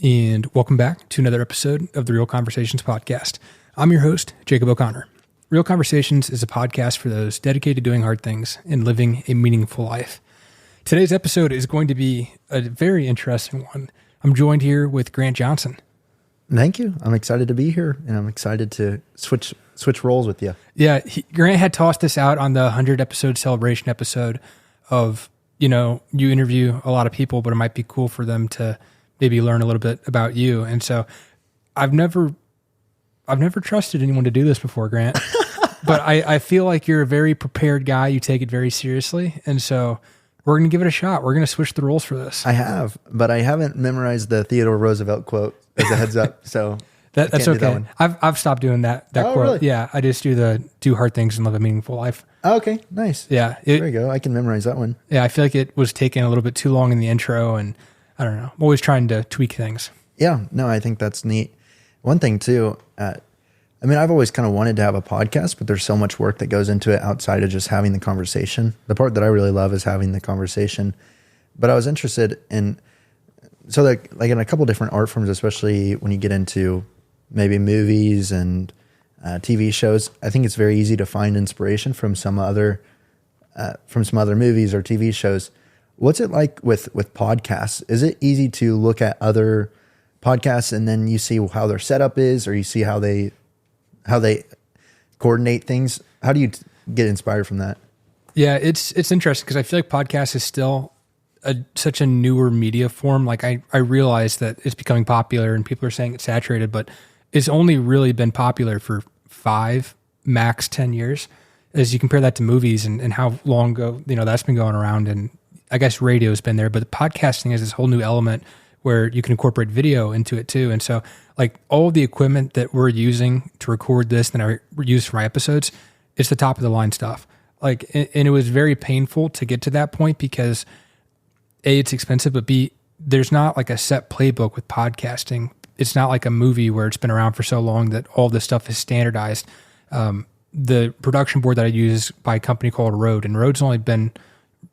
and welcome back to another episode of the Real Conversations podcast. I'm your host, Jacob O'Connor. Real Conversations is a podcast for those dedicated to doing hard things and living a meaningful life. Today's episode is going to be a very interesting one. I'm joined here with Grant Johnson. Thank you. I'm excited to be here, and I'm excited to switch roles with you. Yeah, Grant had tossed this out on the 100 episode celebration episode of, you interview a lot of people, but it might be cool for them to maybe learn a little bit about you. And so I've never trusted anyone to do this before, Grant, but I feel like you're a very prepared guy. You take it very seriously. And so we're going to give it a shot. We're going to switch the roles for this. I have, but I haven't memorized the Theodore Roosevelt quote as a heads up. So that's okay. I've stopped doing that quote. Really? Yeah. I just do hard things and live a meaningful life. Oh, okay. Nice. Yeah. There you go. I can memorize that one. Yeah. I feel like it was taking a little bit too long in the intro, and I don't know. I'm always trying to tweak things. Yeah. No, I think that's neat. One thing too, I've always kind of wanted to have a podcast, but there's so much work that goes into it outside of just having the conversation. The part that I really love is having the conversation. But I was interested in, so like in a couple different art forms, especially when you get into maybe movies and TV shows, I think it's very easy to find inspiration from some other movies or TV shows. What's it like with podcasts? Is it easy to look at other podcasts and then you see how their setup is, or you see how they coordinate things? How do you get inspired from that? Yeah, it's interesting because I feel like podcast is still such a newer media form. Like I realize that it's becoming popular and people are saying it's saturated, but it's only really been popular for 5, max 10 years. As you compare that to movies and how long ago, that's been going around, and I guess radio's been there, but podcasting is this whole new element where you can incorporate video into it too. And so like all of the equipment that we're using to record this and I use for my episodes, it's the top of the line stuff. Like, and it was very painful to get to that point because A, it's expensive, but B, there's not like a set playbook with podcasting. It's not like a movie where it's been around for so long that all this stuff is standardized. The production board that I use is by a company called Rode, and Rode's only been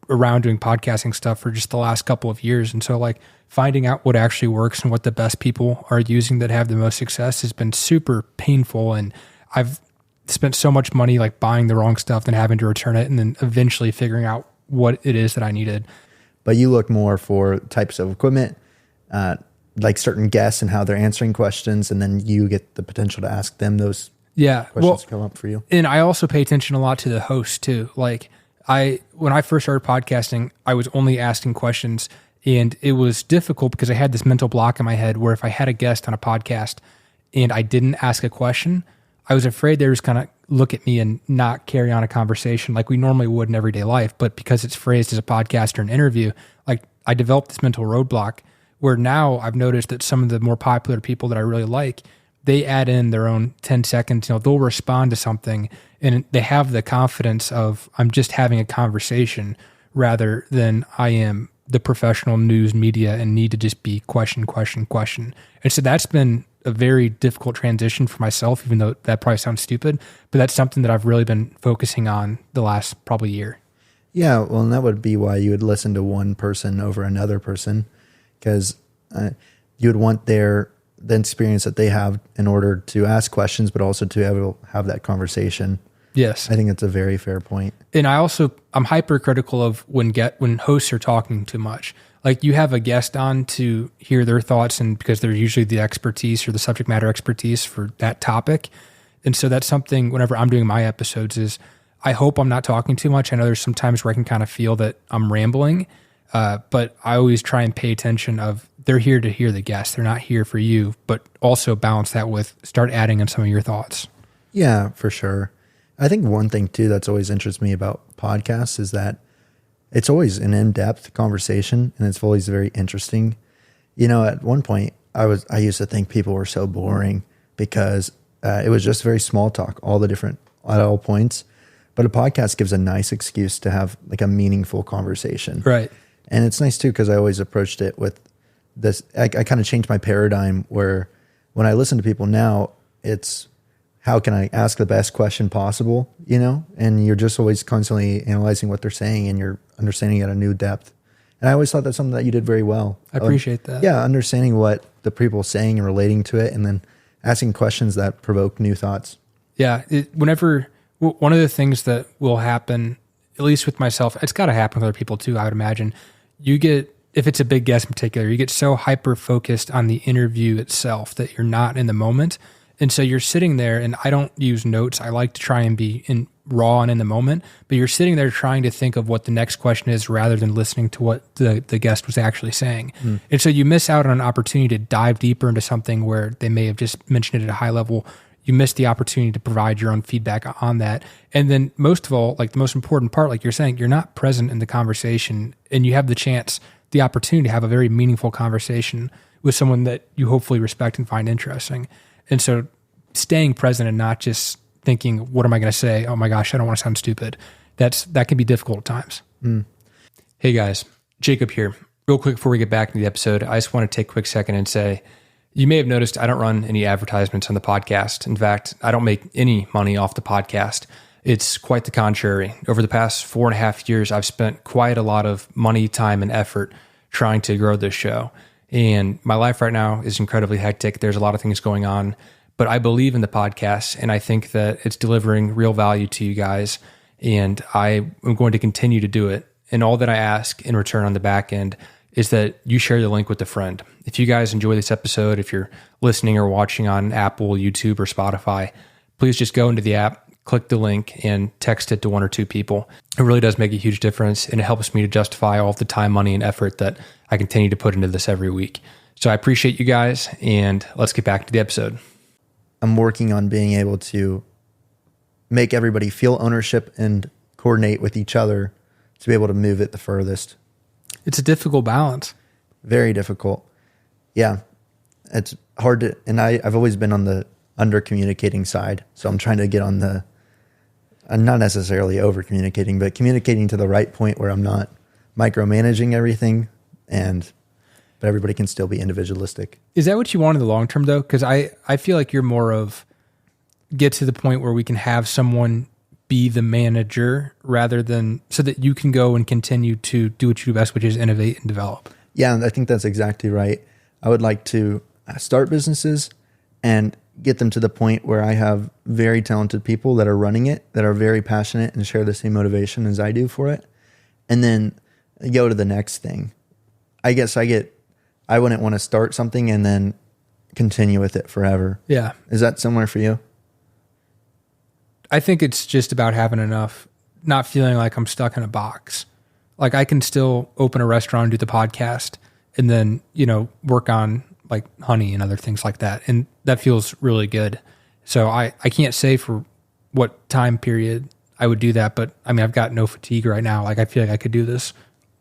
around doing podcasting stuff for just the last couple of years. And so like finding out what actually works and what the best people are using that have the most success has been super painful. And I've spent so much money like buying the wrong stuff and having to return it and then eventually figuring out what it is that I needed. But you look more for types of equipment, like certain guests and how they're answering questions, and then you get the potential to ask them those questions come up for you. And I also pay attention a lot to the host too. Like when I first started podcasting, I was only asking questions, and it was difficult because I had this mental block in my head where if I had a guest on a podcast and I didn't ask a question, I was afraid they were just going to look at me and not carry on a conversation like we normally would in everyday life. But because it's phrased as a podcast or an interview, like I developed this mental roadblock where now I've noticed that some of the more popular people that I really like, they add in their own 10 seconds, they'll respond to something and they have the confidence of I'm just having a conversation rather than I am the professional news media and need to just be question. And so that's been a very difficult transition for myself, even though that probably sounds stupid, but that's something that I've really been focusing on the last probably year. Yeah. Well, and that would be why you would listen to one person over another person, because you would want the experience that they have in order to ask questions, but also to have that conversation. Yes. I think that's a very fair point. And I'm hypercritical of when hosts are talking too much. Like you have a guest on to hear their thoughts, and because they're usually the expertise or the subject matter expertise for that topic. And so that's something whenever I'm doing my episodes is I hope I'm not talking too much. I know there's some times where I can kind of feel that I'm rambling, but I always try and pay attention of they're here to hear the guest. They're not here for you, but also balance that with start adding in some of your thoughts. Yeah, for sure. I think one thing too that's always interests me about podcasts is that it's always an in-depth conversation, and it's always very interesting. At one point I used to think people were so boring because it was just very small talk, at all points. But a podcast gives a nice excuse to have like a meaningful conversation. Right. And it's nice too, because I always approached it with this, I kind of changed my paradigm where when I listen to people now, it's how can I ask the best question possible, and you're just always constantly analyzing what they're saying and you're understanding at a new depth. And I always thought that's something that you did very well. I appreciate that. Yeah. Understanding what the people saying and relating to it, and then asking questions that provoke new thoughts. Yeah. One of the things that will happen, at least with myself, it's got to happen with other people too, I would imagine. If it's a big guest in particular, you get so hyper focused on the interview itself that you're not in the moment. And so you're sitting there, and I don't use notes. I like to try and be raw and in the moment, but you're sitting there trying to think of what the next question is rather than listening to what the guest was actually saying. And so you miss out on an opportunity to dive deeper into something where they may have just mentioned it at a high level. You miss the opportunity to provide your own feedback on that. And then most of all, like the most important part, like you're saying, you're not present in the conversation, and you have the opportunity to have a very meaningful conversation with someone that you hopefully respect and find interesting. And so staying present and not just thinking, what am I going to say? Oh my gosh, I don't want to sound stupid. That can be difficult at times. Hey guys, Jacob here. Real quick before we get back into the episode, I just want to take a quick second and say, you may have noticed I don't run any advertisements on the podcast. In fact, I don't make any money off the podcast. It's quite the contrary. Over the past 4.5 years, I've spent quite a lot of money, time, and effort trying to grow this show. And my life right now is incredibly hectic. There's a lot of things going on, but I believe in the podcast, and I think that it's delivering real value to you guys, and I am going to continue to do it. And all that I ask in return on the back end is that you share the link with a friend. If you guys enjoy this episode, if you're listening or watching on Apple, YouTube, or Spotify, please just go into the app, click the link, and text it to 1 or 2 people. It really does make a huge difference, and it helps me to justify all of the time, money, and effort that I continue to put into this every week. So I appreciate you guys, and let's get back to the episode. I'm working on being able to make everybody feel ownership and coordinate with each other to be able to move it the furthest. It's a difficult balance. Very difficult. Yeah. It's hard to, and I've always been on the under communicating side. So I'm trying to get on the, not necessarily over communicating, but communicating to the right point where I'm not micromanaging everything, but everybody can still be individualistic. Is that what you want in the long term though? Because I feel like you're more of get to the point where we can have someone be the manager rather than so that you can go and continue to do what you do best, which is innovate and develop. Yeah, I think that's exactly right. I would like to start businesses and get them to the point where I have very talented people that are running it, that are very passionate and share the same motivation as I do for it. And then go to the next thing. I guess I wouldn't want to start something and then continue with it forever. Yeah. Is that similar for you? I think it's just about having enough, not feeling like I'm stuck in a box. Like I can still open a restaurant and do the podcast and then, work on like honey and other things like that. And that feels really good. So I can't say for what time period I would do that, but I mean, I've got no fatigue right now. Like I feel like I could do this,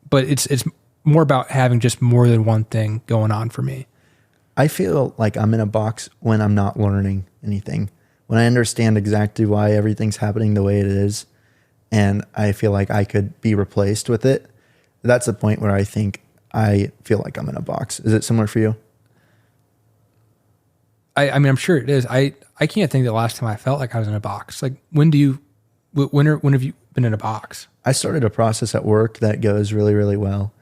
but it's more about having just more than one thing going on for me. I feel like I'm in a box when I'm not learning anything. When I understand exactly why everything's happening the way it is, and I feel like I could be replaced with it, that's the point where I think I feel like I'm in a box. Is it similar for you? I mean, I'm sure it is. I can't think the last time I felt like I was in a box. Like when have you been in a box? I started a process at work that goes really, really well.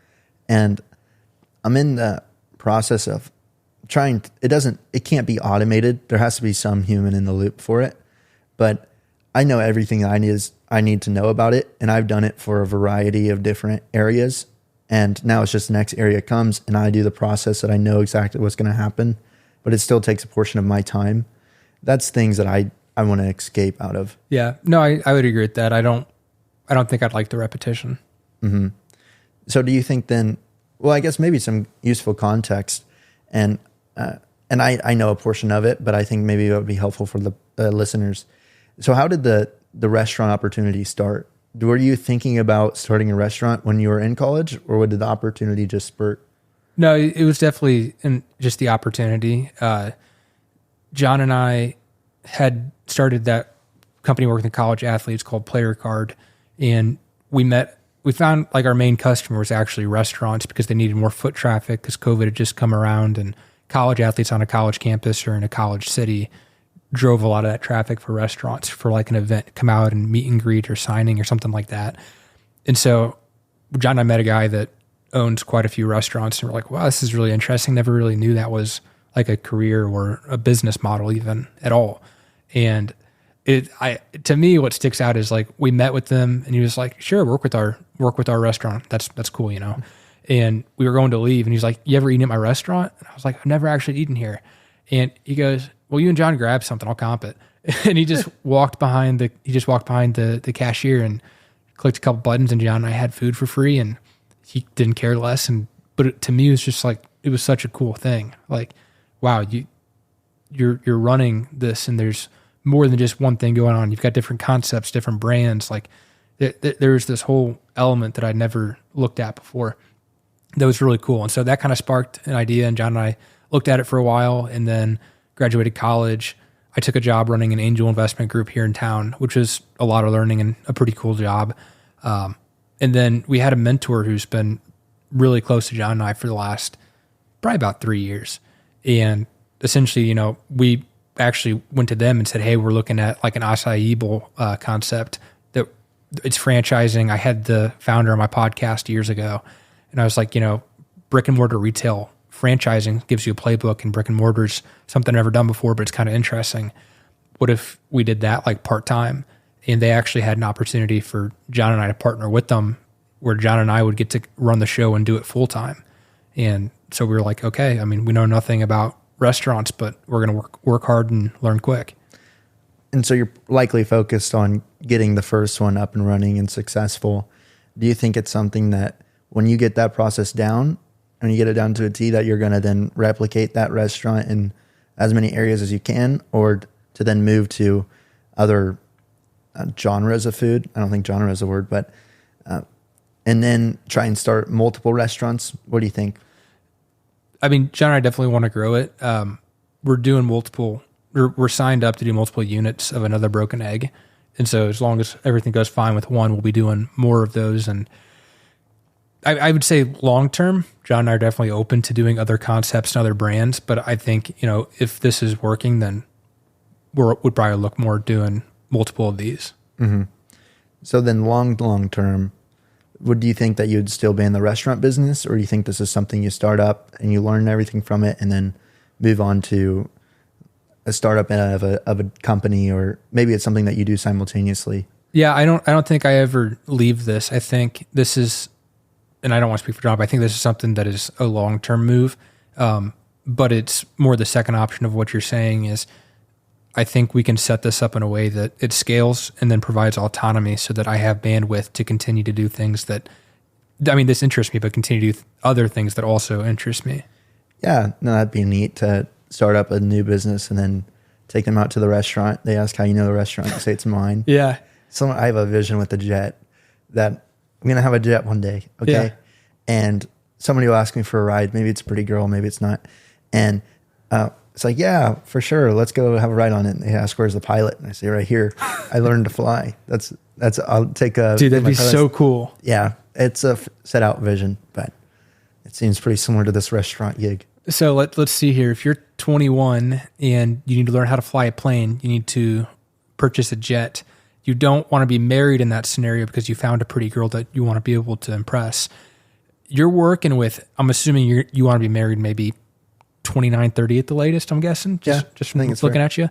And I'm in the process of it can't be automated. There has to be some human in the loop for it. But I know everything I need to know about it. And I've done it for a variety of different areas. And now it's just the next area comes and I do the process that I know exactly what's going to happen, but it still takes a portion of my time. That's things that I want to escape out of. Yeah, no, I would agree with that. I don't think I'd like the repetition. Mm-hmm. So do you think then, well, I guess maybe some useful context and I know a portion of it, but I think maybe it would be helpful for the listeners. So how did the restaurant opportunity start? Were you thinking about starting a restaurant when you were in college, or did the opportunity just spurt? No, it was definitely just the opportunity. John and I had started that company working with college athletes called Player Card, and we found like our main customer was actually restaurants because they needed more foot traffic because COVID had just come around, and college athletes on a college campus or in a college city drove a lot of that traffic for restaurants for like an event, come out and meet and greet or signing or something like that. And so John and I met a guy that owns quite a few restaurants, and we're like, wow, this is really interesting. Never really knew that was like a career or a business model even at all. And to me, what sticks out is like, we met with them and he was like, sure, work with our restaurant. That's cool, you know? And we were going to leave and he's like, you ever eaten at my restaurant? And I was like, I've never actually eaten here. And he goes, well, you and John grab something, I'll comp it. And he just walked behind the cashier and clicked a couple buttons, and John and I had food for free, and he didn't care less. But to me, it was just like, it was such a cool thing. Like, wow, you're running this, and there's more than just one thing going on. You've got different concepts, different brands. Like there's this whole element that I'd never looked at before. That was really cool. And so that kind of sparked an idea, and John and I looked at it for a while, and then graduated college. I took a job running an angel investment group here in town, which was a lot of learning and a pretty cool job. And then we had a mentor who's been really close to John and I for the last probably about 3 years. And essentially, you know, we actually went to them and said, hey, we're looking at like an acai bowl concept that it's franchising. I had the founder on my podcast years ago, and I was like, you know, brick and mortar retail franchising gives you a playbook, and brick and mortar's something I've never done before, but it's kind of interesting. What if we did that like part-time? And they actually had an opportunity for John and I to partner with them, where John and I would get to run the show and do it full-time. And so we were like, okay, I mean, we know nothing about restaurants, but we're going to work hard and learn quick. And so you're likely focused on getting the first one up and running and successful. Do you think it's something that when you get that process down and you get it down to a T, that you're going to then replicate that restaurant in as many areas as you can, or to then move to other genres of food? I don't think genre is a word, but and then try and start multiple restaurants. What do you think? I mean, John and I definitely want to grow it. We're doing we're signed up to do multiple units of another Broken Egg. And so as long as everything goes fine with one, we'll be doing more of those. And I would say long-term, John and I are definitely open to doing other concepts and other brands. But I think, you know, if this is working, then we'd probably look more at doing multiple of these. Mm-hmm. So then long term, do you think that you'd still be in the restaurant business, or do you think this is something you start up and you learn everything from it and then move on to a startup of a company, or maybe it's something that you do simultaneously? Yeah, I don't think I ever leave this. I think this is, and I don't want to speak for John, but I think this is something that is a long-term move. But it's more the second option of what you're saying is, I think we can set this up in a way that it scales and then provides autonomy so that I have bandwidth to continue to do things that, I mean, this interests me, but continue to do other things that also interest me. Yeah, no, that'd be neat to start up a new business and then take them out to the restaurant. They ask how you know the restaurant. You say it's mine. Yeah. So I have a vision with the jet that I'm going to have a jet one day. Okay. Yeah. And somebody will ask me for a ride. Maybe it's a pretty girl. Maybe it's not. And, it's like, yeah, for sure. Let's go have a ride on it. And they ask, where's the pilot? And I say, right here. I learned to fly. I'll take a... Dude, that'd be so cool. Yeah. It's a set out vision, but it seems pretty similar to this restaurant gig. So let's see here. If you're 21 and you need to learn how to fly a plane, you need to purchase a jet. You don't want to be married in that scenario because you found a pretty girl that you want to be able to impress. You're working with, I'm assuming you want to be married maybe 29, 30 at the latest, I'm guessing. Just from looking at you.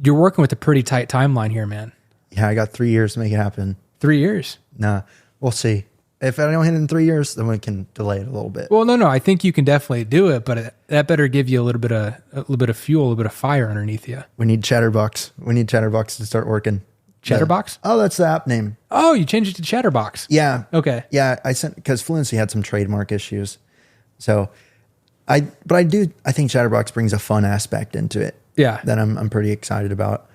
You're working with a pretty tight timeline here, man. Yeah, I got 3 years to make it happen. 3 years? Nah, we'll see. If I don't hit it in 3 years, then we can delay it a little bit. Well, no. I think you can definitely do it, but that better give you a little bit of fuel, a little bit of fire underneath you. We need Chatterbox. We need Chatterbox to start working. Chatterbox? Oh, that's the app name. Oh, you changed it to Chatterbox. Yeah. Okay. Yeah, I sent, because Fluency had some trademark issues. So I think Chatterbox brings a fun aspect into it. Yeah. That I'm pretty excited about.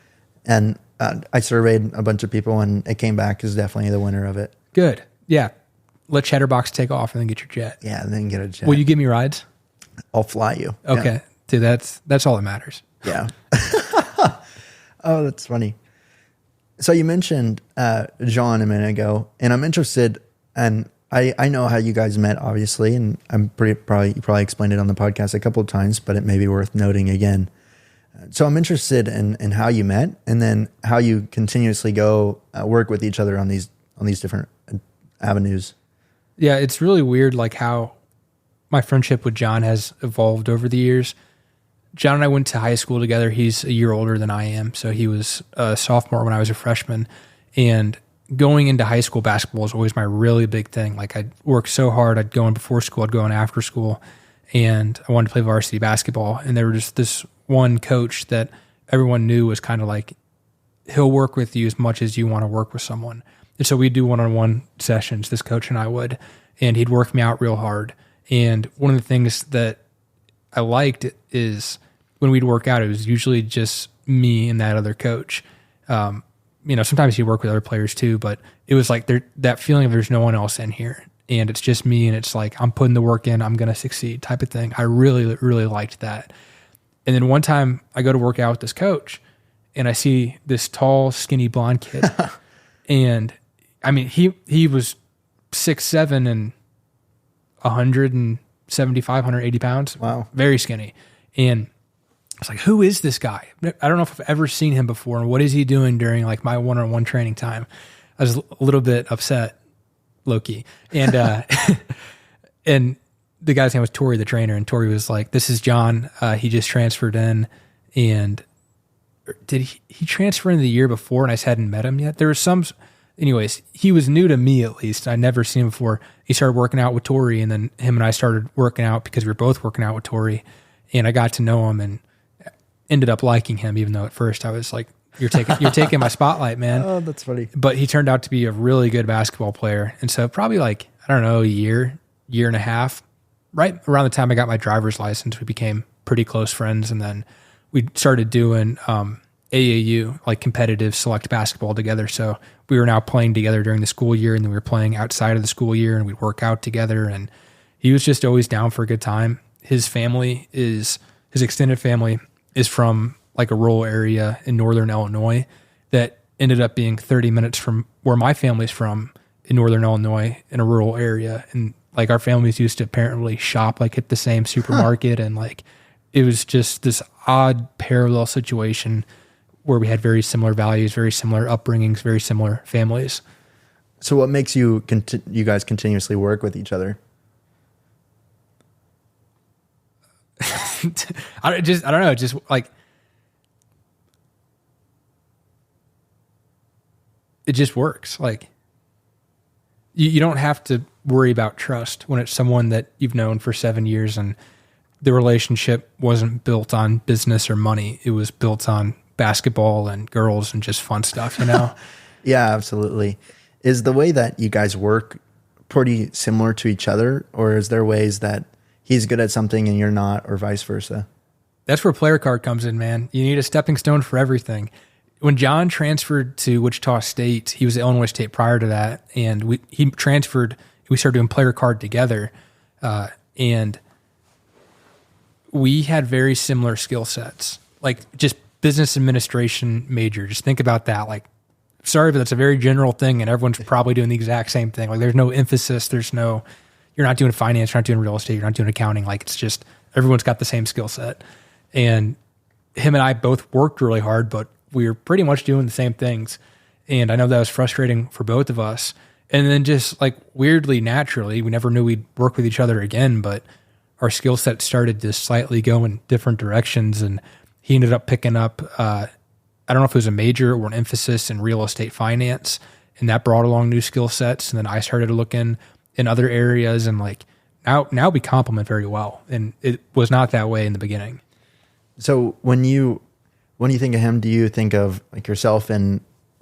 And I surveyed a bunch of people and it came back as definitely the winner of it. Good. Yeah. Let Chatterbox take off and then get your jet. Yeah, and then get a jet. Will you give me rides? I'll fly you. Okay. Yeah. Dude, that's all that matters. Yeah. Oh, that's funny. So you mentioned John a minute ago, and I'm interested, and I know how you guys met, obviously, and you probably explained it on the podcast a couple of times, but it may be worth noting again. So I'm interested in how you met, and then how you continuously go work with each other on these different avenues. Yeah, it's really weird, like how my friendship with John has evolved over the years. John and I went to high school together. He's a year older than I am, so he was a sophomore when I was a freshman. And going into high school basketball was always my really big thing. Like I'd work so hard. I'd go in before school. I'd go in after school, and I wanted to play varsity basketball. And there was just this one coach that everyone knew was kind of like, he'll work with you as much as you want to work with someone. And so we'd do one-on-one sessions, this coach and I would, and he'd work me out real hard. And one of the things that I liked is when we'd work out, it was usually just me and that other coach. Sometimes he'd work with other players too, but it was like that feeling of there's no one else in here and it's just me, and it's like I'm putting the work in, I'm going to succeed type of thing. I really, really liked that. And then one time I go to work out with this coach and I see this tall, skinny blonde kid. And I mean, he was 6'7" and 175, 180 pounds. Wow. Very skinny. And I was like, who is this guy? I don't know if I've ever seen him before. And what is he doing during like my one-on-one training time? I was a little bit upset, low-key. And, and the guy's name was Tori, the trainer. And Tori was like, this is John. He just transferred in. And did he transfer in the year before and I just hadn't met him yet? There was anyways, he was new to me at least. I'd never seen him before. He started working out with Tori, and then him and I started working out because we were both working out with Tori. And I got to know him and ended up liking him, even though at first I was like, you're taking my spotlight, man. Oh, that's funny. But he turned out to be a really good basketball player. And so probably like, I don't know, a year and a half, right around the time I got my driver's license, we became pretty close friends. And then we started doing AAU, like competitive select basketball together. So we were now playing together during the school year, and then we were playing outside of the school year, and we'd work out together. And he was just always down for a good time. His extended family is from like a rural area in northern Illinois that ended up being 30 minutes from where my family's from in northern Illinois in a rural area. And like our families used to apparently shop like at the same supermarket. And like, it was just this odd parallel situation where we had very similar values, very similar upbringings, very similar families. So what makes you guys continuously work with each other? I don't know. Just like, it just works. Like you don't have to worry about trust when it's someone that you've known for 7 years and the relationship wasn't built on business or money. It was built on basketball and girls and just fun stuff, you know? Yeah, absolutely. Is the way that you guys work pretty similar to each other, or is there ways that he's good at something and you're not, or vice versa? That's where player card comes in, man. You need a stepping stone for everything. When John transferred to Wichita State, he was at Illinois State prior to that, and he transferred. We started doing player card together, and we had very similar skill sets, like just business administration major. Just think about that. Like, sorry, but that's a very general thing, and everyone's probably doing the exact same thing. Like, there's no emphasis. You're not doing finance, you're not doing real estate, you're not doing accounting. Like, it's just everyone's got the same skill set. And him and I both worked really hard, but we were pretty much doing the same things. And I know that was frustrating for both of us. And then just like weirdly, naturally, we never knew we'd work with each other again, but our skill set started to slightly go in different directions. And he ended up picking up, I don't know if it was a major or an emphasis in real estate finance, and that brought along new skill sets. And then I started looking in other areas, and like now we complement very well. And it was not that way in the beginning. So when you think of him, do you think of like yourself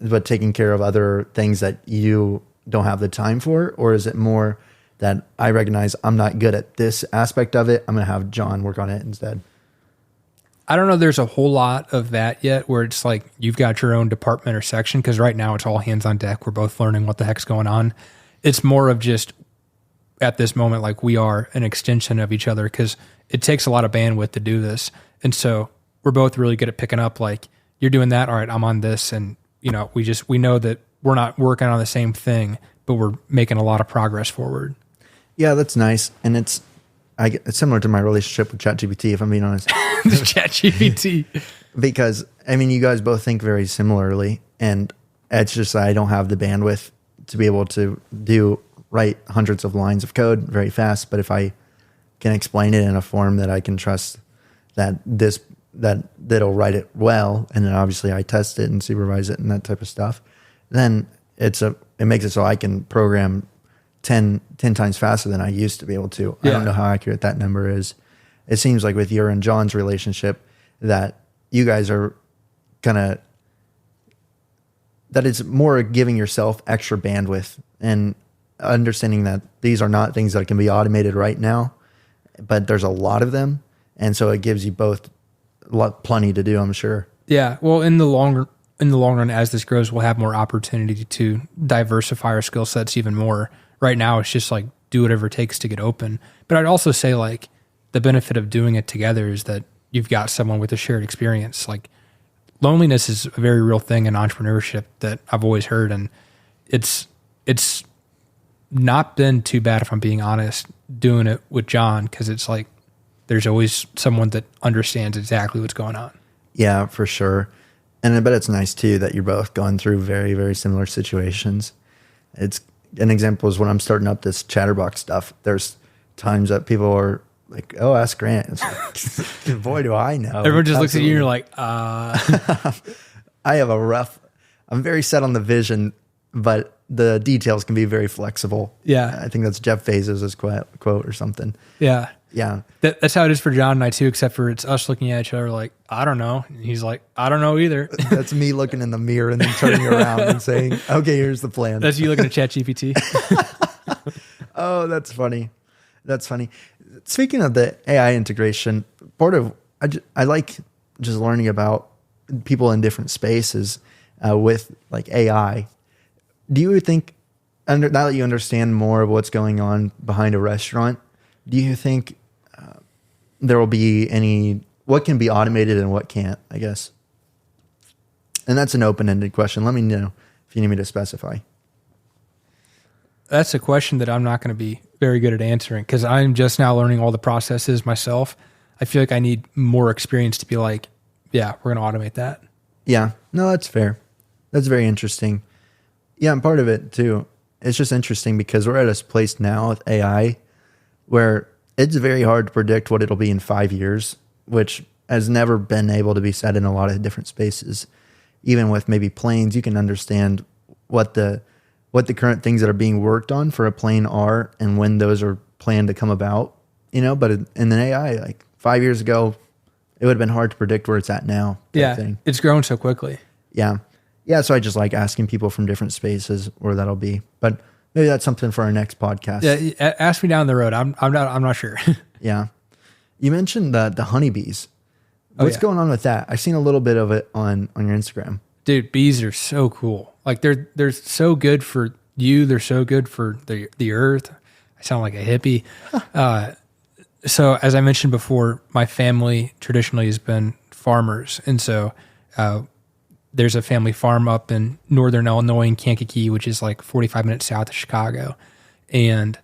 but taking care of other things that you don't have the time for? Or is it more that I recognize I'm not good at this aspect of it, I'm going to have John work on it instead? I don't know. There's a whole lot of that yet where it's like you've got your own department or section, because right now it's all hands on deck. We're both learning what the heck's going on. It's more of just at this moment, like we are an extension of each other, because it takes a lot of bandwidth to do this. And so we're both really good at picking up, like, you're doing that. All right, I'm on this. And, you know, we know that we're not working on the same thing, but we're making a lot of progress forward. Yeah, that's nice. And it's similar to my relationship with ChatGPT, if I'm being honest. ChatGPT. Because, I mean, you guys both think very similarly. And it's just I don't have the bandwidth to be able to do write hundreds of lines of code very fast, but if I can explain it in a form that I can trust that'll write it well, and then obviously I test it and supervise it and that type of stuff, then it makes it so I can program 10 times faster than I used to be able to. Yeah. I don't know how accurate that number is. It seems like with your and John's relationship that you guys are that it's more giving yourself extra bandwidth and understanding that these are not things that can be automated right now, but there's a lot of them. And so it gives you both plenty to do, I'm sure. Yeah. Well, in the long run, as this grows, we'll have more opportunity to diversify our skill sets even more. Right now, it's just like do whatever it takes to get open. But I'd also say like the benefit of doing it together is that you've got someone with a shared experience. Like loneliness is a very real thing in entrepreneurship that I've always heard. And it's not been too bad, if I'm being honest, doing it with John, because it's like there's always someone that understands exactly what's going on. Yeah, for sure. And I bet it's nice too that you're both going through very, very similar situations. It's an example is when I'm starting up this Chatterbox stuff, there's times that people are like, oh, ask Grant. It's like, boy, do I know. Everyone just looks at you and you're like, I have I'm very set on the vision, but the details can be very flexible. Yeah. I think that's Jeff Bezos' quote or something. Yeah. Yeah. That's how it is for John and I too, except for it's us looking at each other like, I don't know. And he's like, I don't know either. That's me looking in the mirror and then turning around and saying, okay, here's the plan. That's you looking at ChatGPT. Oh, that's funny. That's funny. Speaking of the AI integration, I like just learning about people in different spaces with like AI. Do you think, now that you understand more of what's going on behind a restaurant, do you think there will be what can be automated and what can't, I guess? And that's an open-ended question. Let me know if you need me to specify. That's a question that I'm not going to be very good at answering because I'm just now learning all the processes myself. I feel like I need more experience to be like, yeah, we're going to automate that. Yeah, no, that's fair. That's very interesting. Yeah, and part of it too, it's just interesting because we're at a place now with AI where it's very hard to predict what it'll be in 5 years, which has never been able to be said in a lot of different spaces. Even with maybe planes, you can understand what the current things that are being worked on for a plane are and when those are planned to come about, but in an AI, like 5 years ago, it would have been hard to predict where it's at now. Yeah, it's grown so quickly. Yeah. Yeah, so I just like asking people from different spaces where that'll be. But maybe that's something for our next podcast. Yeah, ask me down the road. I'm not sure. Yeah. You mentioned the honeybees. What's going on with that? I've seen a little bit of it on your Instagram. Dude, bees are so cool. Like they're so good for you. They're so good for the earth. I sound like a hippie. So as I mentioned before, my family traditionally has been farmers. And so there's a family farm up in northern Illinois in Kankakee, which is like 45 minutes south of Chicago. And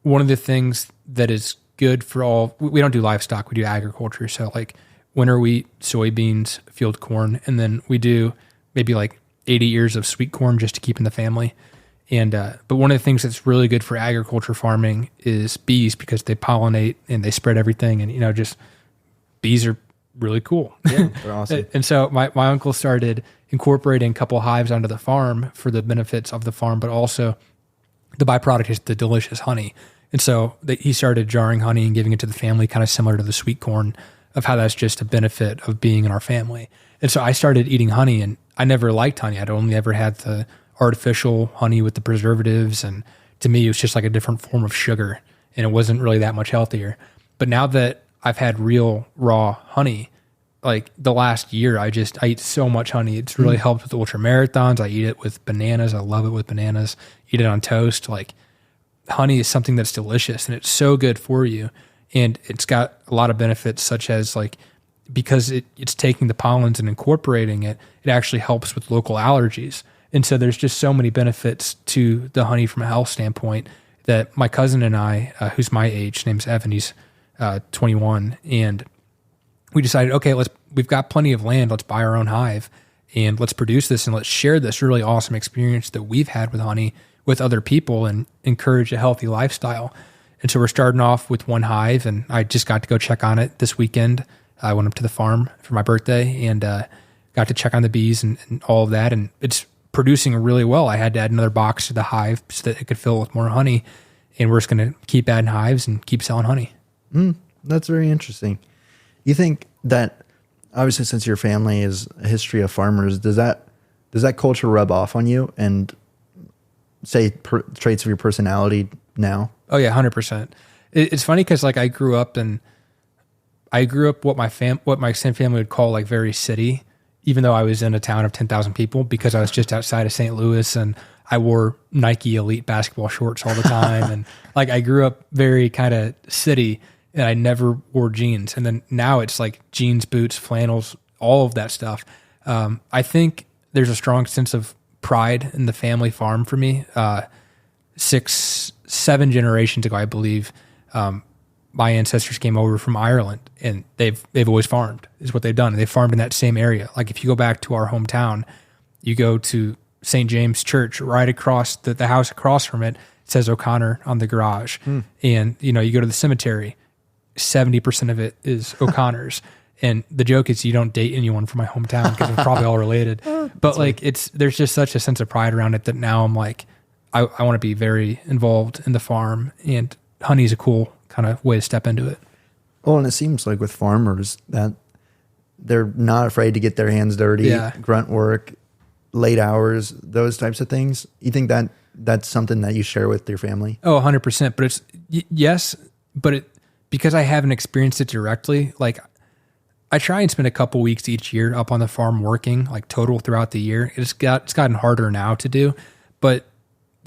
one of the things that is good for we don't do livestock, we do agriculture. So like winter wheat, soybeans, field corn, and then we do maybe like 80 ears of sweet corn just to keep in the family. And but one of the things that's really good for agriculture farming is bees because they pollinate and they spread everything. And, just bees are really cool. Yeah, they're awesome. And so my uncle started incorporating a couple hives onto the farm for the benefits of the farm, but also the byproduct is the delicious honey. And so he started jarring honey and giving it to the family, kind of similar to the sweet corn, of how that's just a benefit of being in our family. And so I started eating honey, and I never liked honey. I'd only ever had the artificial honey with the preservatives. And to me, it was just like a different form of sugar, and it wasn't really that much healthier. But now that I've had real raw honey, like the last year, I eat so much honey. It's really helped with ultramarathons. I eat it with bananas. I love it with bananas. Eat it on toast. Like honey is something that's delicious and it's so good for you. And it's got a lot of benefits such as like, because it's taking the pollens and incorporating it, it actually helps with local allergies. And so there's just so many benefits to the honey from a health standpoint that my cousin and I, who's my age, his name's Evan, he's 21, and we decided, okay, we've got plenty of land. Let's buy our own hive and let's produce this and let's share this really awesome experience that we've had with honey with other people and encourage a healthy lifestyle. And so we're starting off with one hive, and I just got to go check on it this weekend. I went up to the farm for my birthday and got to check on the bees and all of that. And it's producing really well. I had to add another box to the hive so that it could fill with more honey. And we're just going to keep adding hives and keep selling honey. That's very interesting. You think that, obviously, since your family is a history of farmers, does that culture rub off on you and say traits of your personality now? Oh yeah, 100%. It's funny because like I grew up what my extended family would call like very city, even though I was in a town of 10,000 people because I was just outside of St. Louis and I wore Nike Elite basketball shorts all the time. And like I grew up very kind of city and I never wore jeans. And then now it's like jeans, boots, flannels, all of that stuff. I think there's a strong sense of pride in the family farm for me. 6-7 generations ago, I believe, my ancestors came over from Ireland, and they've always farmed, is what they've done. They farmed in that same area. Like if you go back to our hometown, you go to St. James Church, right across the house across from it, it says O'Connor on the garage. And you go to the cemetery, 70% of it is O'Connor's. And the joke is you don't date anyone from my hometown because we're probably all related. But like there's just such a sense of pride around it that now I'm like, I want to be very involved in the farm, and honey's a cool kind of way to step into it. Well, and it seems like with farmers that they're not afraid to get their hands dirty, grunt work, late hours, those types of things. You think that that's something that you share with your family? Oh, 100%. But it's yes, but because I haven't experienced it directly, like I try and spend a couple weeks each year up on the farm working, like total throughout the year. It's gotten harder now to do, but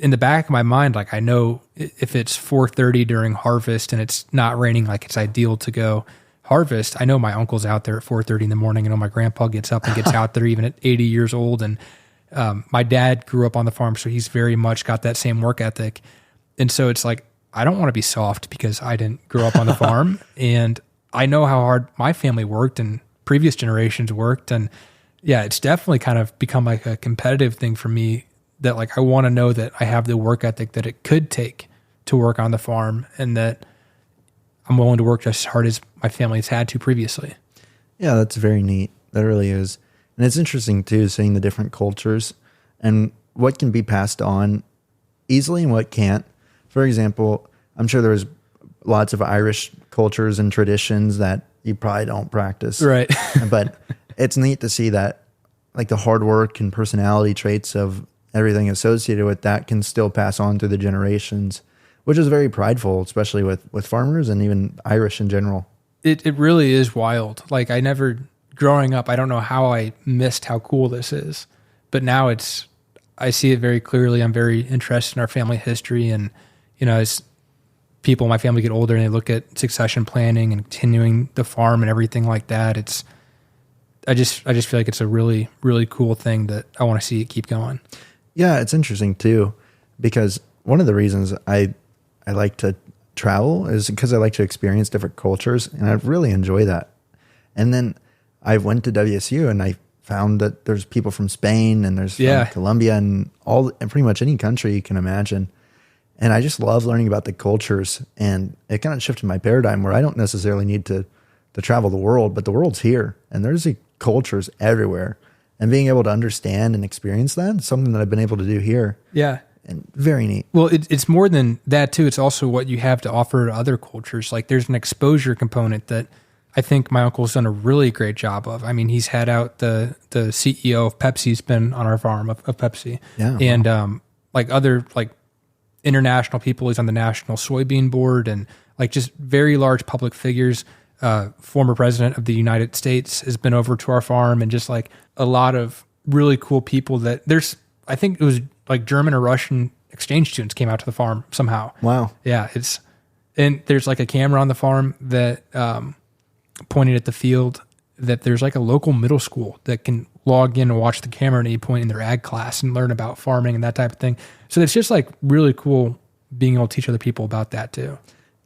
in the back of my mind, like I know if it's 4:30 during harvest and it's not raining, like it's ideal to go harvest. I know my uncle's out there at 4:30 in the morning. I know my grandpa gets up and gets out there even at 80 years old. And my dad grew up on the farm, so he's very much got that same work ethic. And so it's like, I don't want to be soft because I didn't grow up on the farm. And I know how hard my family worked and previous generations worked. And yeah, it's definitely kind of become like a competitive thing for me that like I want to know that I have the work ethic that it could take to work on the farm and that I'm willing to work just as hard as my family's had to previously. Yeah, that's very neat. That really is. And it's interesting too, seeing the different cultures and what can be passed on easily and what can't. For example, I'm sure there's lots of Irish cultures and traditions that you probably don't practice. Right. But it's neat to see that like the hard work and personality traits of everything associated with that can still pass on through the generations, which is very prideful, especially with farmers and even Irish in general. It really is wild. Like growing up, I don't know how I missed how cool this is, but now I see it very clearly. I'm very interested in our family history, and as people in my family get older and they look at succession planning and continuing the farm and everything like that, I just feel like it's a really, really cool thing that I want to see it keep going. Yeah, it's interesting too, because one of the reasons I like to travel is because I like to experience different cultures, and I really enjoy that. And then I went to WSU and I found that there's people from Spain and there's from Colombia and pretty much any country you can imagine. And I just love learning about the cultures, and it kind of shifted my paradigm where I don't necessarily need to travel the world, but the world's here and there's cultures everywhere. And being able to understand and experience that is something that I've been able to do here. Yeah. And very neat. Well, it's more than that too. It's also what you have to offer to other cultures. Like there's an exposure component that I think my uncle's done a really great job of. I mean, he's had out the CEO of Pepsi's been on our farm of Pepsi. Yeah. And like other like international people, he's on the National Soybean Board, and like just very large public figures. Former president of the United States has been over to our farm, and just like a lot of really cool people that I think it was like German or Russian exchange students came out to the farm somehow. Wow. Yeah. And there's like a camera on the farm that, pointed at the field, that there's like a local middle school that can log in and watch the camera at any point in their ag class and learn about farming and that type of thing. So it's just like really cool being able to teach other people about that too.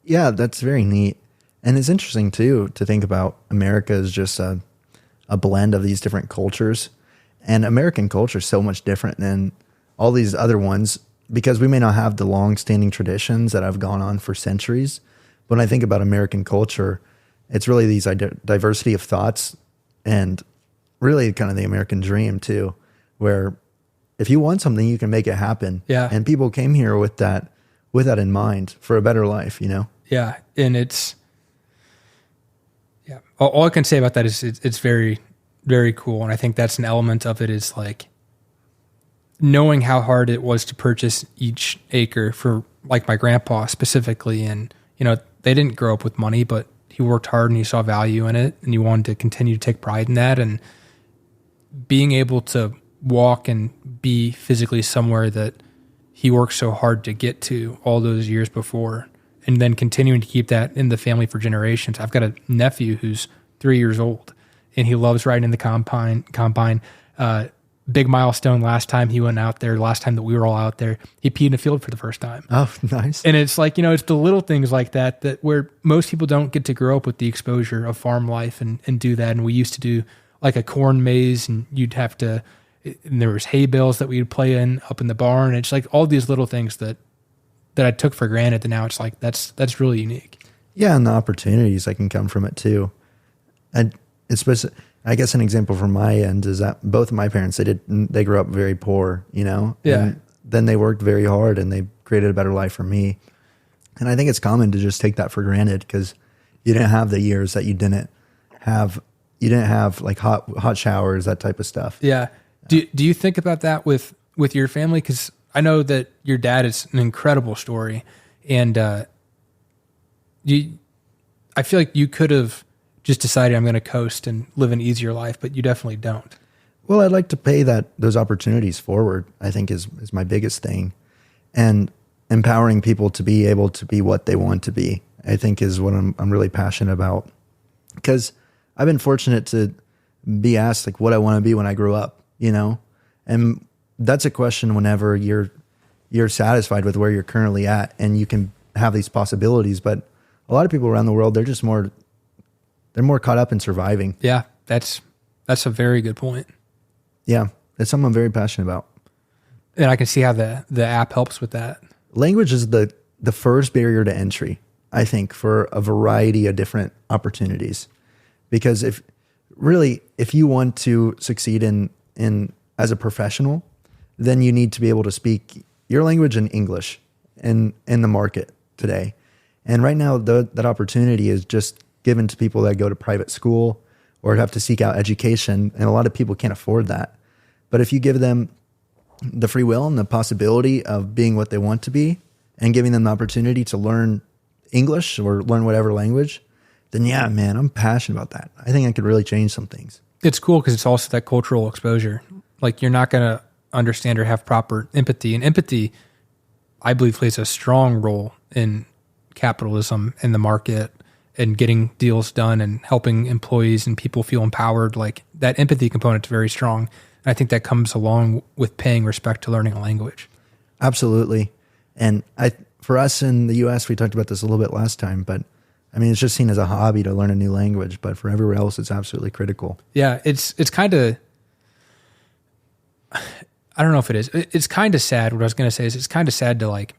Yeah, that's very neat. And it's interesting too to think about America as just a blend of these different cultures. And American culture is so much different than all these other ones. because we may not have the long-standing traditions that have gone on for centuries. When I think about American culture, it's really these diversity of thoughts and really kind of the American dream too, where if you want something, you can make it happen. Yeah. And people came here with that in mind for a better life, you know? Yeah. And it's, yeah, all I can say about that is it's very, very cool. And I think that's an element of it is like knowing how hard it was to purchase each acre for like my grandpa specifically. And, you know, they didn't grow up with money, but he worked hard and he saw value in it and he wanted to continue to take pride in that. And being able to walk and be physically somewhere that he worked so hard to get to all those years before, and then continuing to keep that in the family for generations. I've got a nephew who's 3 years old and he loves riding in the combine. Big milestone last time he went out there, last time that we were all out there, he peed in a field for the first time. Oh, nice. And it's like, you know, it's the little things like that where most people don't get to grow up with the exposure of farm life and do that. And we used to do like a corn maze and you'd have to, and there was hay bales that we'd play in up in the barn. It's like all these little things that I took for granted. And now it's like, that's really unique. Yeah. And the opportunities that can come from it too. And especially, I guess an example from my end is that both of my parents, they grew up very poor, you know? Yeah. And then they worked very hard and they created a better life for me. And I think it's common to just take that for granted because you didn't have the years that you didn't have like hot showers, that type of stuff. Yeah. Do you think about that with your family? Because I know that your dad is an incredible story, and I feel like you could have just decided I'm going to coast and live an easier life, but you definitely don't. Well, I'd like to pay those opportunities forward, I think is my biggest thing. And empowering people to be able to be what they want to be, I think is what I'm really passionate about. Because I've been fortunate to be asked like what I want to be when I grow up, you know? And that's a question whenever you're satisfied with where you're currently at and you can have these possibilities. But a lot of people around the world, they're more caught up in surviving. Yeah, that's a very good point. Yeah, it's something I'm very passionate about. And I can see how the app helps with that. Language is the first barrier to entry, I think, for a variety of different opportunities. Because if you want to succeed in as a professional, then you need to be able to speak your language in English in the market today. And right now, that opportunity is just given to people that go to private school or have to seek out education. And a lot of people can't afford that. But if you give them the free will and the possibility of being what they want to be and giving them the opportunity to learn English or learn whatever language, then yeah, man, I'm passionate about that. I think I could really change some things. It's cool because it's also that cultural exposure. Like you're not going to understand or have proper empathy. And empathy, I believe, plays a strong role in capitalism in the market and getting deals done and helping employees and people feel empowered. Like that empathy component is very strong. And I think that comes along with paying respect to learning a language. Absolutely. And for us in the US, we talked about this a little bit last time, but I mean, it's just seen as a hobby to learn a new language, but for everywhere else, it's absolutely critical. Yeah. It's kind of, I don't know if it is. It's kind of sad. What I was going to say is it's kind of sad to like,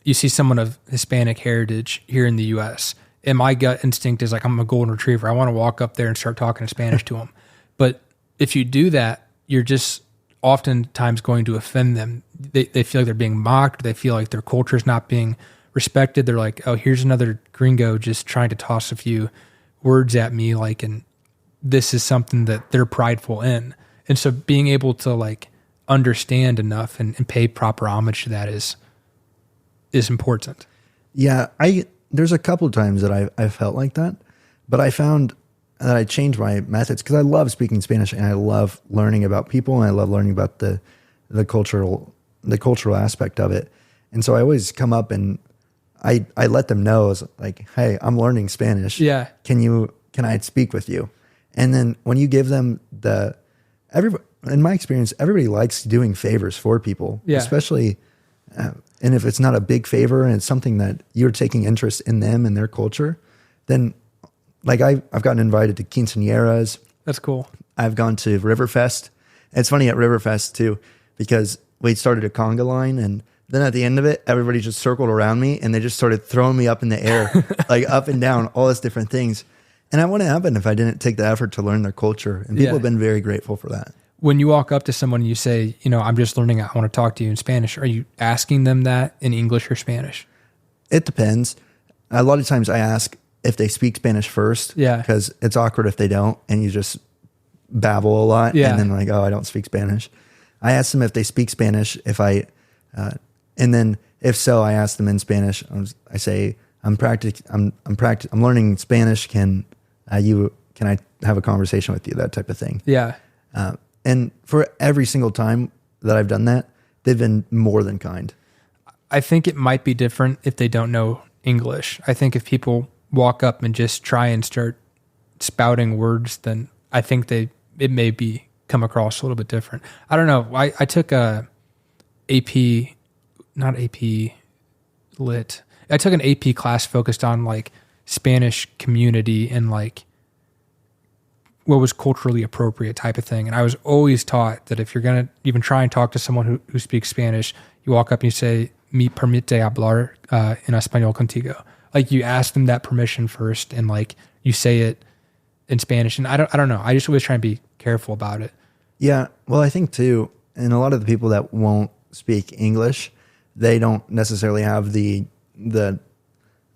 you see someone of Hispanic heritage here in the US, and my gut instinct is like, I'm a golden retriever. I want to walk up there and start talking Spanish to them. But if you do that, you're just oftentimes going to offend them. They feel like they're being mocked. They feel like their culture is not being respected. They're like, oh, here's another gringo just trying to toss a few words at me. Like, and this is something that they're prideful in. And so being able to like understand enough and pay proper homage to that is important. Yeah. There's a couple of times that I felt like that, but I found that I changed my methods because I love speaking Spanish and I love learning about people and I love learning about the cultural aspect of it. And so I always come up and I let them know, as like, hey, I'm learning Spanish. Yeah. Can I speak with you? And then when you give them in my experience, everybody likes doing favors for people, especially, and if it's not a big favor and it's something that you're taking interest in them and their culture, then like I've gotten invited to quinceañeras. That's cool. I've gone to Riverfest. It's funny at Riverfest too, because we started a conga line, and then at the end of it, everybody just circled around me and they just started throwing me up in the air, like up and down, all these different things. And I wouldn't happen if I didn't take the effort to learn their culture. And people have been very grateful for that. When you walk up to someone and you say, I'm just learning, I want to talk to you in Spanish, are you asking them that in English or Spanish? It depends. A lot of times I ask if they speak Spanish first. Yeah. Because it's awkward if they don't and you just babble a lot. Yeah. And then like, oh, I don't speak Spanish. I ask them if they speak Spanish. And then if so, I ask them in Spanish. I say, I'm learning Spanish. Can I have a conversation with you? That type of thing. Yeah. And for every single time that I've done that, they've been more than kind. I think it might be different if they don't know English. I think if people walk up and just try and start spouting words, then I think it may come across a little bit different. I don't know. I took a not AP Lit. I took an AP class focused on like Spanish community and like what was culturally appropriate type of thing. And I was always taught that if you're going to even try and talk to someone who speaks Spanish, you walk up and you say, "Me permite hablar en español contigo." Like you ask them that permission first and like you say it in Spanish. And I don't know. I just always try and be careful about it. Yeah. Well, I think too, and a lot of the people that won't speak English, they don't necessarily have the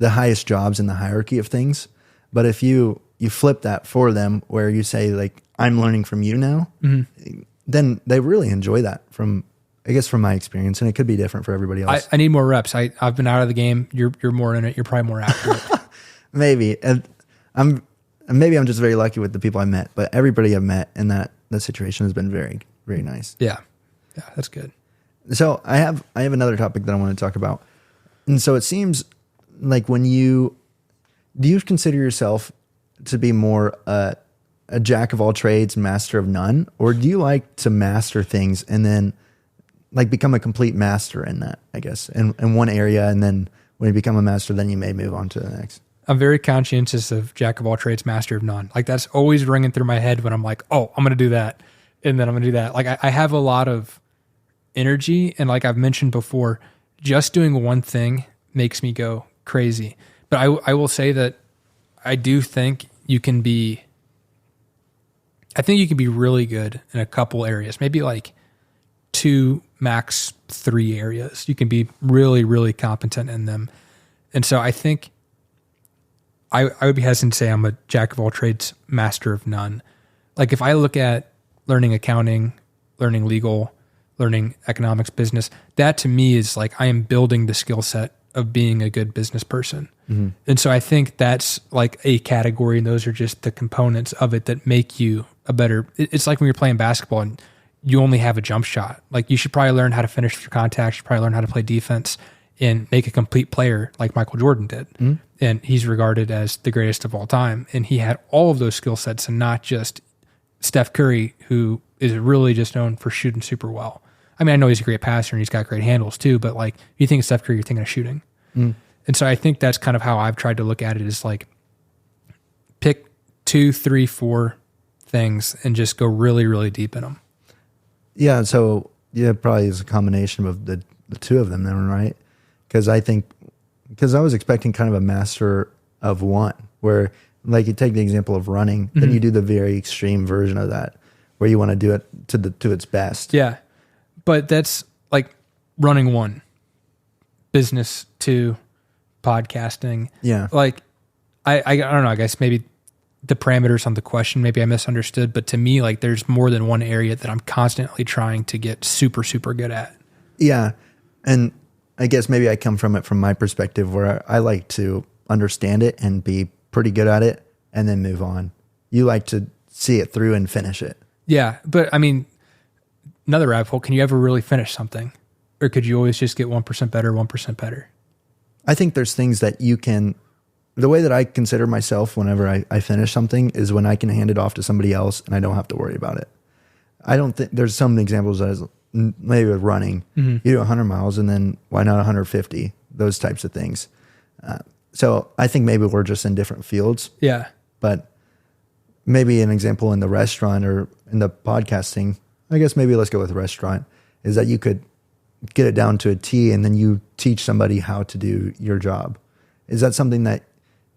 highest jobs in the hierarchy of things. But if you flip that for them where you say like, I'm learning from you now, then they really enjoy that from my experience. And it could be different for everybody else. I need more reps. I've been out of the game. You're more in it. You're probably more accurate. Maybe. Maybe I'm just very lucky with the people I met, but everybody I've met in that situation has been very, very nice. Yeah. Yeah. That's good. So I have another topic that I want to talk about. And so it seems like do you consider yourself to be more a jack of all trades, master of none? Or do you like to master things and then like become a complete master in that, I guess, in one area? And then when you become a master, then you may move on to the next. I'm very conscientious of jack of all trades, master of none. Like that's always ringing through my head when I'm like, oh, I'm going to do that. And then I'm going to do that. Like I have a lot of energy. And like I've mentioned before, just doing one thing makes me go crazy. But I will say that I do think you can be really good in a couple areas, maybe like 2, max 3 areas. You can be really, really competent in them. And so I think I would be hesitant to say I'm a jack of all trades, master of none. Like if I look at learning accounting, learning legal, learning economics, business, that to me is like I am building the skill set of being a good business person. Mm-hmm. And so I think that's like a category, and those are just the components of it that make you a better. It's like when you're playing basketball and you only have a jump shot. Like you should probably learn how to finish through contact. You should probably learn how to play defense and make a complete player like Michael Jordan did. Mm-hmm. And he's regarded as the greatest of all time. And he had all of those skill sets and not just Steph Curry, who is really just known for shooting super well. I mean, I know he's a great passer and he's got great handles too, but like you think of Steph Curry, you're thinking of shooting. Mm. And so I think that's kind of how I've tried to look at it, is like pick 2, 3, 4 things and just go really, really deep in them. Yeah. So yeah, probably is a combination of the 2 of them then, right? Because I was expecting kind of a master of one, where like you take the example of running, then you do the very extreme version of that, where you want to do it to its best. Yeah. But that's like running 1, business 2, podcasting. Yeah. Like, I don't know, I guess maybe the parameters on the question, maybe I misunderstood, but to me, like there's more than one area that I'm constantly trying to get super, super good at. Yeah. And I guess maybe I come from it from my perspective, where I like to understand it and be pretty good at it and then move on. You like to see it through and finish it. Yeah. But I mean, another rabbit hole, can you ever really finish something? Or could you always just get 1% better, 1% better? I think there's things that you can, the way that I consider myself whenever I finish something is when I can hand it off to somebody else and I don't have to worry about it. I don't think, there's some examples that is maybe with running, you do 100 miles and then why not 150? Those types of things. So I think maybe we're just in different fields. Yeah. But maybe an example in the restaurant or in the podcasting, I guess maybe let's go with restaurant, is that you could get it down to a T, and then you teach somebody how to do your job. Is that something that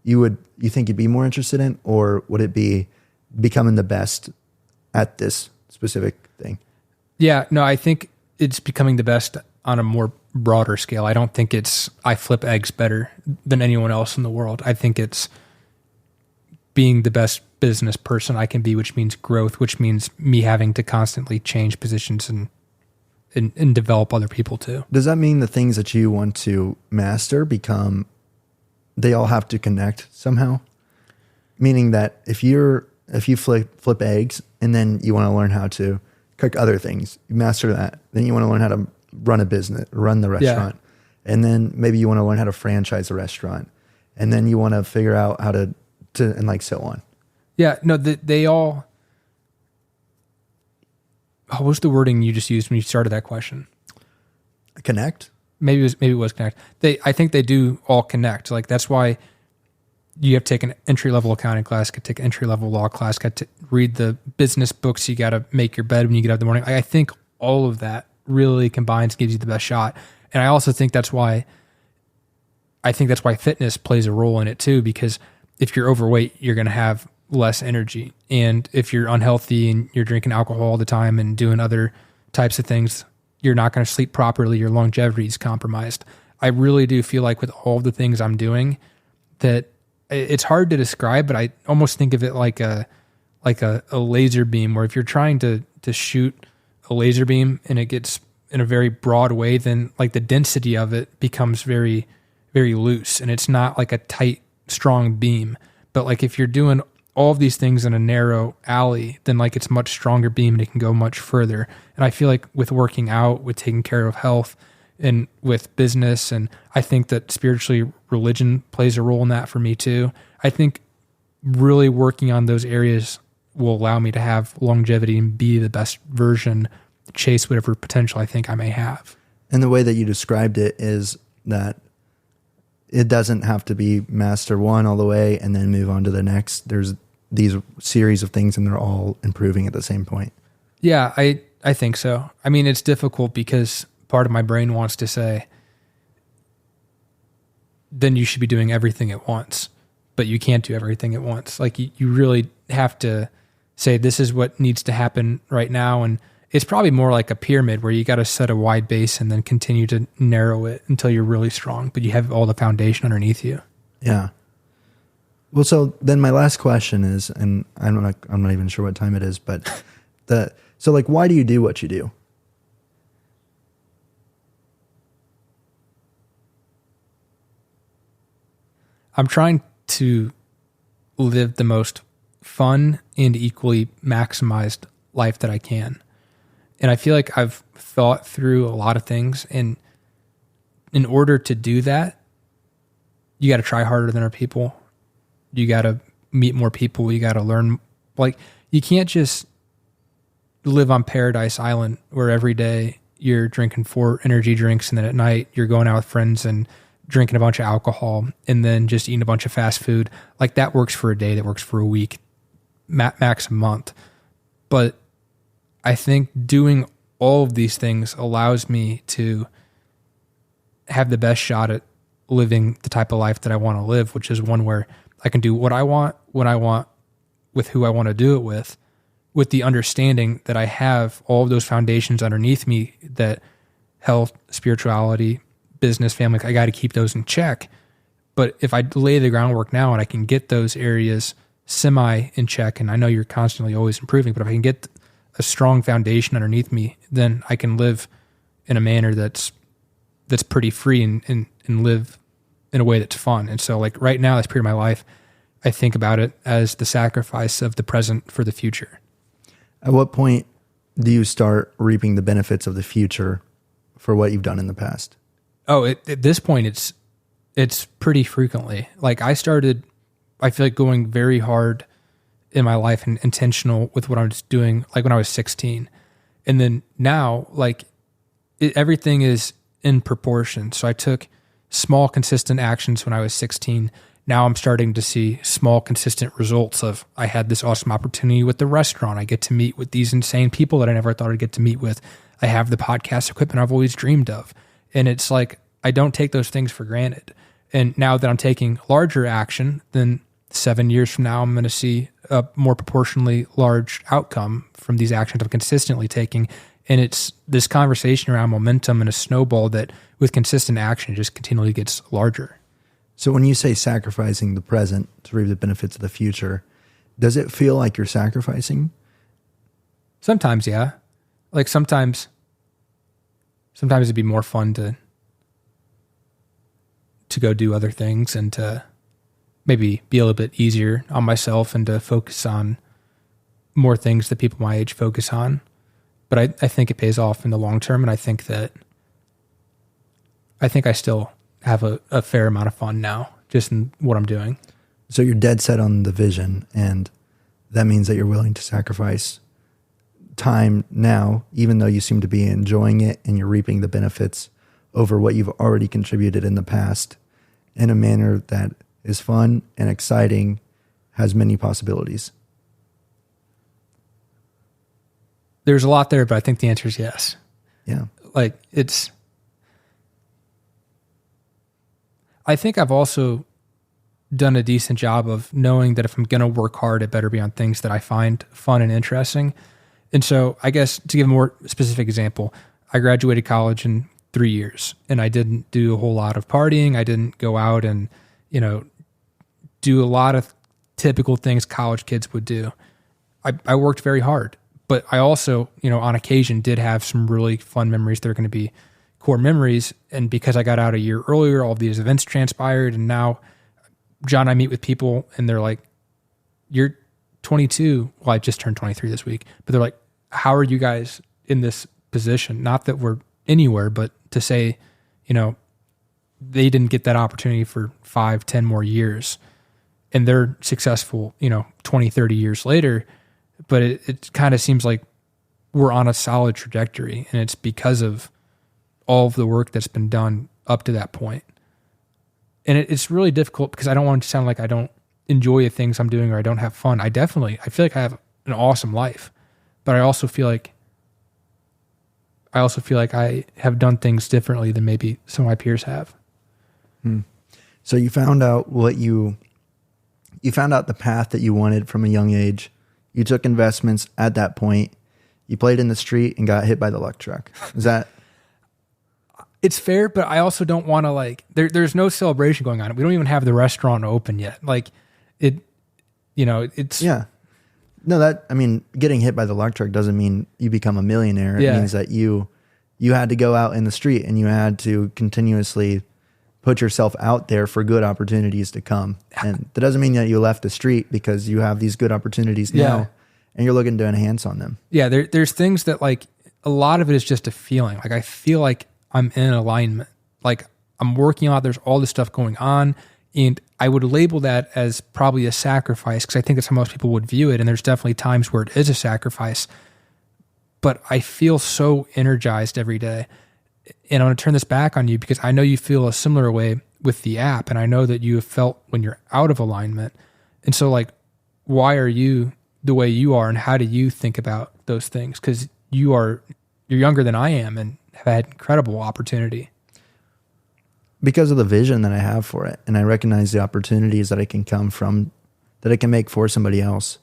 you think you'd be more interested in, or would it be becoming the best at this specific thing? Yeah, no, I think it's becoming the best on a more broader scale. I don't think I flip eggs better than anyone else in the world. I think it's being the best business person I can be, which means growth, which means me having to constantly change positions and develop other people too. Does that mean the things that you want to master they all have to connect somehow? Meaning that if you flip eggs and then you want to learn how to cook other things, you master that. Then you want to learn how to run a business, run the restaurant. Yeah. And then maybe you want to learn how to franchise a restaurant. And then you want to figure out how to and like so on. Yeah, no, they all, what was the wording you just used when you started that question? Connect? Maybe it was connect. I think they do all connect. Like that's why you have to take an entry-level accounting class, could take an entry-level law class, got to read the business books, you got to make your bed when you get up in the morning. I think all of that really combines, gives you the best shot. And I also think that's why fitness plays a role in it too, because if you're overweight, you're going to have less energy. And if you're unhealthy and you're drinking alcohol all the time and doing other types of things, you're not going to sleep properly. Your longevity is compromised. I really do feel like with all the things I'm doing that it's hard to describe, but I almost think of it like a laser beam, where if you're trying to shoot a laser beam and it gets in a very broad way, then like the density of it becomes very, very loose, and it's not like a tight, strong beam. But like if you're doing all of these things in a narrow alley, then like it's much stronger beam and it can go much further. And I feel like with working out, with taking care of health, and with business, and I think that spiritually religion plays a role in that for me too. I think really working on those areas will allow me to have longevity and be the best version, chase whatever potential I think I may have. And the way that you described it is that it doesn't have to be master one all the way and then move on to the next. There's these series of things and they're all improving at the same point. Yeah, I think so. I mean, it's difficult because part of my brain wants to say, then you should be doing everything at once, but you can't do everything at once. Like you really have to say, this is what needs to happen right now. And it's probably more like a pyramid where you got to set a wide base and then continue to narrow it until you're really strong, but you have all the foundation underneath you. Yeah. Well, so then my last question is, and I'm not even sure what time it is, but so like, why do you do what you do? I'm trying to live the most fun and equally maximized life that I can. And I feel like I've thought through a lot of things, and in order to do that, you got to try harder than other people. You got to meet more people. You got to learn. Like, you can't just live on Paradise Island where every day you're drinking 4 energy drinks and then at night you're going out with friends and drinking a bunch of alcohol and then just eating a bunch of fast food. Like, that works for a day, that works for a week, max a month. But I think doing all of these things allows me to have the best shot at living the type of life that I want to live, which is one where I can do what I want, when I want, with who I want to do it with the understanding that I have all of those foundations underneath me, that health, spirituality, business, family, I got to keep those in check. But if I lay the groundwork now and I can get those areas semi in check, and I know you're constantly always improving, but if I can get a strong foundation underneath me, then I can live in a manner that's pretty free and live in a way that's fun. And so like right now, this period of my life, I think about it as the sacrifice of the present for the future. At what point do you start reaping the benefits of the future for what you've done in the past? Oh, at this point, it's pretty frequently. Like I feel like going very hard in my life and intentional with what I was doing, like when I was 16. And then now, like everything is in proportion. So I took small, consistent actions when I was 16. Now I'm starting to see small, consistent results of, I had this awesome opportunity with the restaurant. I get to meet with these insane people that I never thought I'd get to meet with. I have the podcast equipment I've always dreamed of. And it's like, I don't take those things for granted. And now that I'm taking larger action, then 7 years from now, I'm going to see a more proportionally large outcome from these actions I'm consistently taking. And it's this conversation around momentum and a snowball that with consistent action just continually gets larger. So when you say sacrificing the present to reap the benefits of the future, does it feel like you're sacrificing? Sometimes, yeah. Like sometimes it'd be more fun to go do other things and to maybe be a little bit easier on myself and to focus on more things that people my age focus on. But I think it pays off in the long term. And I think I still have a fair amount of fun now just in what I'm doing. So you're dead set on the vision, and that means that you're willing to sacrifice time now, even though you seem to be enjoying it and you're reaping the benefits over what you've already contributed in the past in a manner that is fun and exciting, has many possibilities. There's a lot there, but I think the answer is yes. Yeah. Like I think I've also done a decent job of knowing that if I'm going to work hard, it better be on things that I find fun and interesting. And so I guess to give a more specific example, I graduated college in 3 years and I didn't do a whole lot of partying. I didn't go out and, do a lot of typical things college kids would do. I worked very hard, but I also, on occasion did have some really fun memories that are going to be core memories. And because I got out a year earlier, all these events transpired. And now, John, I meet with people and they're like, you're 22. Well, I just turned 23 this week, but they're like, how are you guys in this position? Not that we're anywhere, but to say, they didn't get that opportunity for 5-10 more years and they're successful, 20, 30 years later. But it kind of seems like we're on a solid trajectory, and it's because of all of the work that's been done up to that point. And it's really difficult because I don't want it to sound like I don't enjoy the things I'm doing or I don't have fun. I feel like I have an awesome life, but I also feel like I have done things differently than maybe some of my peers have. So you found out you found out the path that you wanted from a young age. You took investments at that point. You played in the street and got hit by the luck truck. Is that? It's fair, but I also don't want to there's no celebration going on. We don't even have the restaurant open yet. It's. Yeah. No, getting hit by the luck truck doesn't mean you become a millionaire. It means that you had to go out in the street and you had to continuously put yourself out there for good opportunities to come. And that doesn't mean that you left the street because you have these good opportunities now and you're looking to enhance on them. Yeah. There's things that a lot of it is just a feeling. I feel like I'm in alignment. I'm working on it. There's all this stuff going on. And I would label that as probably a sacrifice because I think that's how most people would view it. And there's definitely times where it is a sacrifice. But I feel so energized every day. And I'm going to turn this back on you because I know you feel a similar way with the app. And I know that you have felt when you're out of alignment. And so why are you the way you are and how do you think about those things? Because you're younger than I am and have had incredible opportunity. Because of the vision that I have for it. And I recognize the opportunities that I can come from, that I can make for somebody else.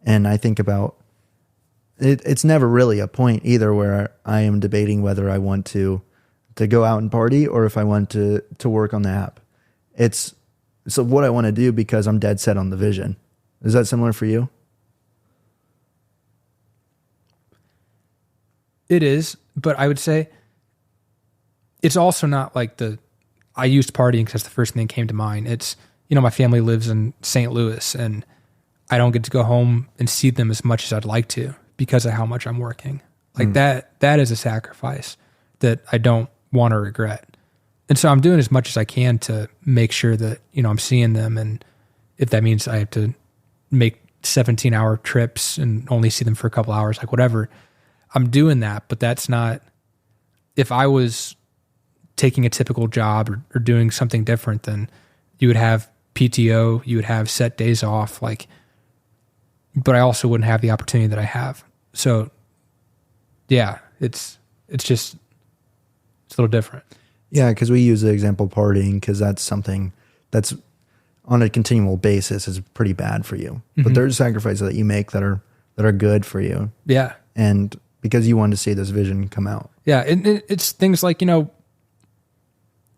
And I think about it's never really a point either where I am debating whether I want to go out and party or if I want to work on the app. It's what I want to do because I'm dead set on the vision. Is that similar for you? It is, but I would say it's also not I used partying because that's the first thing that came to mind. It's, my family lives in St. Louis and I don't get to go home and see them as much as I'd like to because of how much I'm working. That is a sacrifice that I don't want to regret. And so I'm doing as much as I can to make sure that, I'm seeing them. And if that means I have to make 17-hour trips and only see them for a couple hours, whatever, I'm doing that. But that's not, if I was taking a typical job or doing something different, then you would have PTO, you would have set days off, but I also wouldn't have the opportunity that I have. So yeah, it's a little different. Yeah, because we use the example partying because that's something that's on a continual basis is pretty bad for you. But there's sacrifices that you make that are good for you. Yeah. And because you want to see this vision come out. Yeah. And it's things like,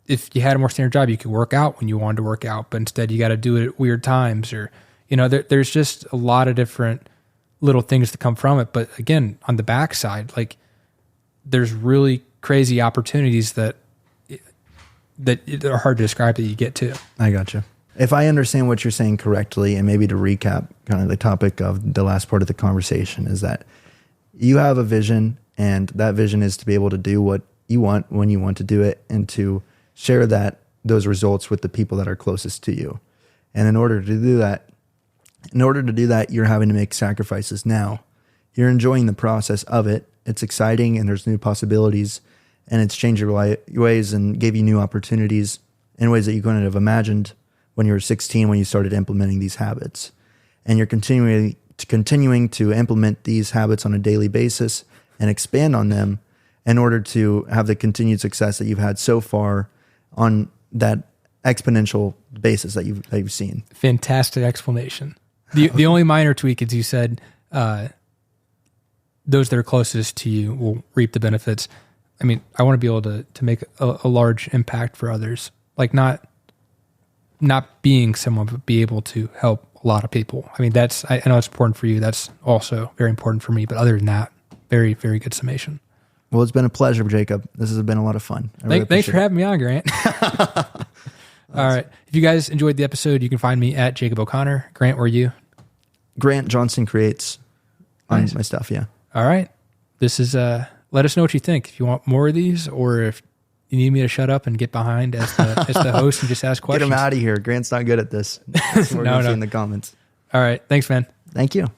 if you had a more standard job, you could work out when you wanted to work out, but instead you got to do it at weird times, or, there's just a lot of different little things to come from it. But again, on the backside, like there's really crazy opportunities that are hard to describe that you get to. I gotcha. If I understand what you're saying correctly, and maybe to recap kind of the topic of the last part of the conversation, is that you have a vision, and that vision is to be able to do what you want when you want to do it, and to share those results with the people that are closest to you. And in order to do that, you're having to make sacrifices now. You're enjoying the process of it. It's exciting, and there's new possibilities, and it's changed your ways and gave you new opportunities in ways that you couldn't have imagined when you were 16, when you started implementing these habits. And you're continuing to implement these habits on a daily basis and expand on them in order to have the continued success that you've had so far on that exponential basis that you've seen. Fantastic explanation. The only minor tweak is you said those that are closest to you will reap the benefits. I mean, I want to be able to make a large impact for others, like not being someone, but be able to help a lot of people. I mean, I know it's important for you. That's also very important for me. But other than that, very, very good summation. Well, it's been a pleasure, Jacob. This has been a lot of fun. Thanks for having me on, Grant. All right. If you guys enjoyed the episode, you can find me at Jacob O'Connor. Grant, where are you? Grant Johnson Creates on Nice. my stuff, yeah. All right. This is, let us know what you think. If you want more of these, or if you need me to shut up and get behind as the host and just ask questions. Get him out of here. Grant's not good at this. That's what we're going to see in the comments. All right. Thanks, man. Thank you.